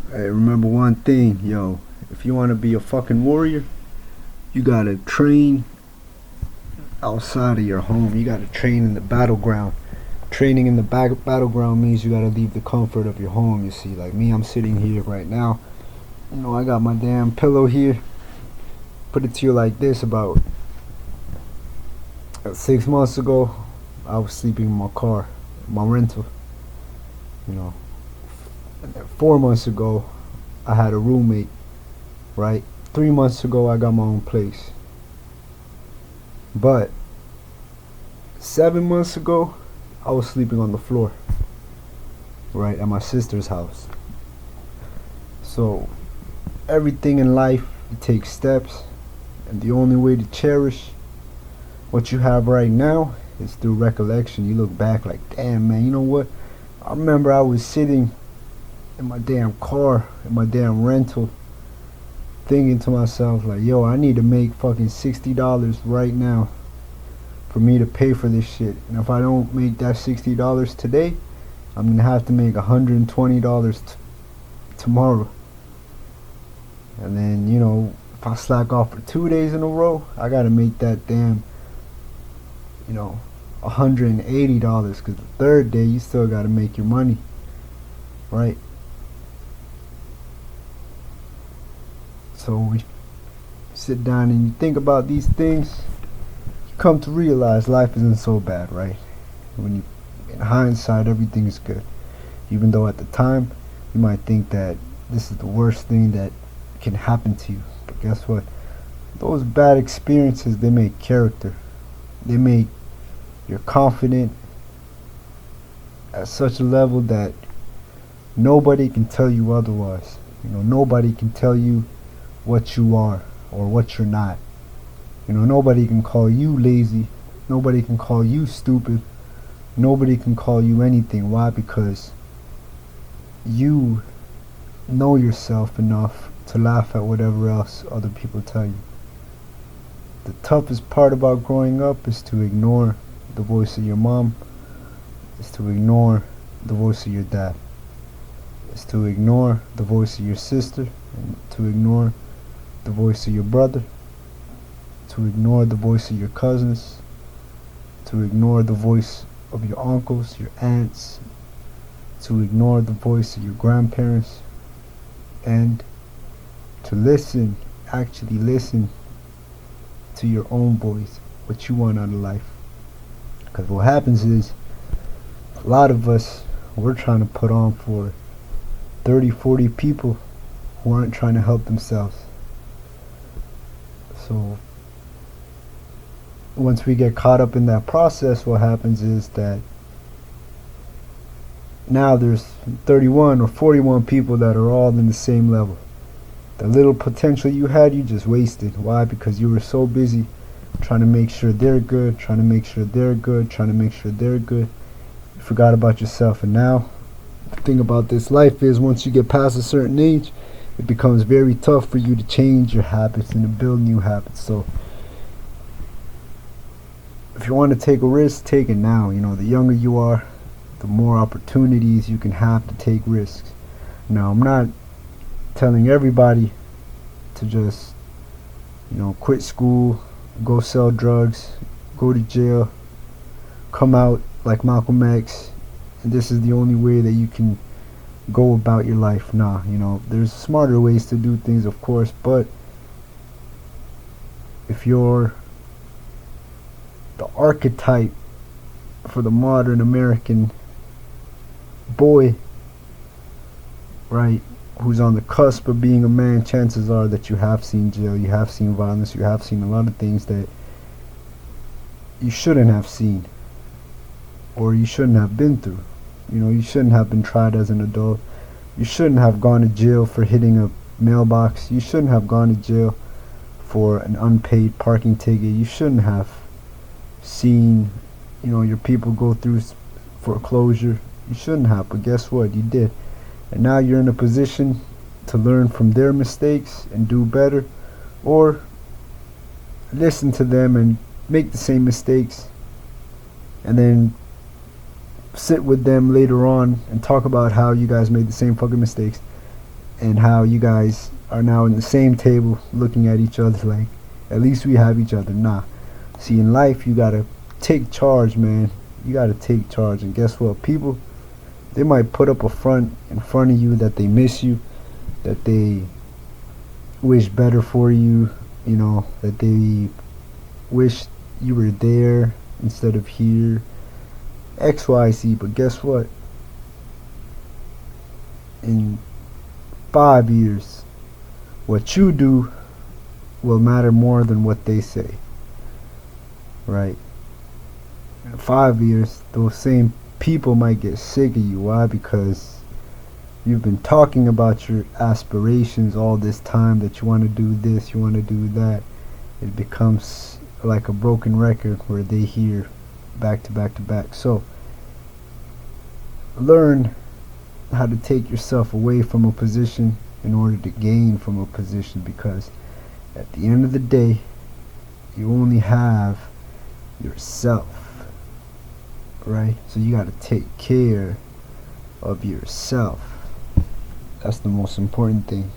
Hey, remember one thing, yo. If you want to be a fucking warrior, you gotta train outside of your home. You gotta train in the battleground. Training in the battleground means you gotta leave the comfort of your home. You see, like me, I'm sitting here right now. I got my damn pillow here. Put it to you like this: about 6 months ago, I was sleeping in my car, my rental. You know, and then 4 months ago, I had a roommate. Right, 3 months ago, I got my own place. But 7 months ago, I was sleeping on the floor, right, at my sister's house. So everything in life, it takes steps, and the only way to cherish what you have right now is through recollection. You look back like, damn man, you know what? I remember I was sitting in my damn car, in my damn rental, thinking to myself like, yo, I need to make fucking $60 right now for me to pay for this shit. And if I don't make that $60 today, I'm gonna have to make $120 tomorrow. And then, if I slack off for 2 days in a row, I gotta make that damn, $180. Because the third day, you still gotta make your money, right? So we sit down and you think about these things, you come to realize life isn't so bad, right? When you, in hindsight, everything is good. Even though at the time, you might think that this is the worst thing that can happen to you. But guess what? Those bad experiences, they make character. They make you confident at such a level that nobody can tell you otherwise. Nobody can tell you what you are or what you're not. Nobody can call you lazy. Nobody can call you stupid. Nobody can call you anything. Why? Because you know yourself enough to laugh at whatever else other people tell you. The toughest part about growing up is to ignore the voice of your mom, is to ignore the voice of your dad, is to ignore the voice of your sister, and to ignore the voice of your brother, to ignore the voice of your cousins, to ignore the voice of your uncles, your aunts, to ignore the voice of your grandparents, and to actually listen to your own voice, what you want out of life. Because what happens is, a lot of us, we're trying to put on for 30, 40 people who aren't trying to help themselves. So once we get caught up in that process, what happens is that now there's 31 or 41 people that are all in the same level. The little potential you had, you just wasted. Why? Because you were so busy trying to make sure they're good, trying to make sure they're good, trying to make sure they're good. You forgot about yourself. And now, the thing about this life is, once you get past a certain age, it becomes very tough for you to change your habits and to build new habits. So if you want to take a risk, take it now. The younger you are, the more opportunities you can have to take risks. Now, I'm not telling everybody to just, quit school, go sell drugs, go to jail, come out like Malcolm X, and this is the only way that you can go about your life. Nah, there's smarter ways to do things, of course, but if you're the archetype for the modern American boy, right, who's on the cusp of being a man, chances are that you have seen jail, you have seen violence, you have seen a lot of things that you shouldn't have seen or you shouldn't have been through. You shouldn't have been tried as an adult. You shouldn't have gone to jail for hitting a mailbox. You shouldn't have gone to jail for an unpaid parking ticket. You shouldn't have seen, your people go through foreclosure. You shouldn't have, but guess what? You did. And now you're in a position to learn from their mistakes and do better, or listen to them and make the same mistakes, and then sit with them later on and talk about how you guys made the same fucking mistakes and how you guys are now in the same table looking at each other like, at least we have each other. Nah. See, in life, you gotta take charge, man. You gotta take charge. And guess what? People, they might put up a front in front of you that they miss you, that they wish better for you, you know, that they wish you were there instead of here. XYZ. But guess what? In 5 years, what you do will matter more than what they say. Right? In 5 years, those same people might get sick of you. Why? Because you've been talking about your aspirations all this time, that you want to do this, you want to do that. It becomes like a broken record where they hear back to back to back. So learn how to take yourself away from a position in order to gain from a position, because at the end of the day, you only have yourself, right? So you got to take care of yourself. That's the most important thing.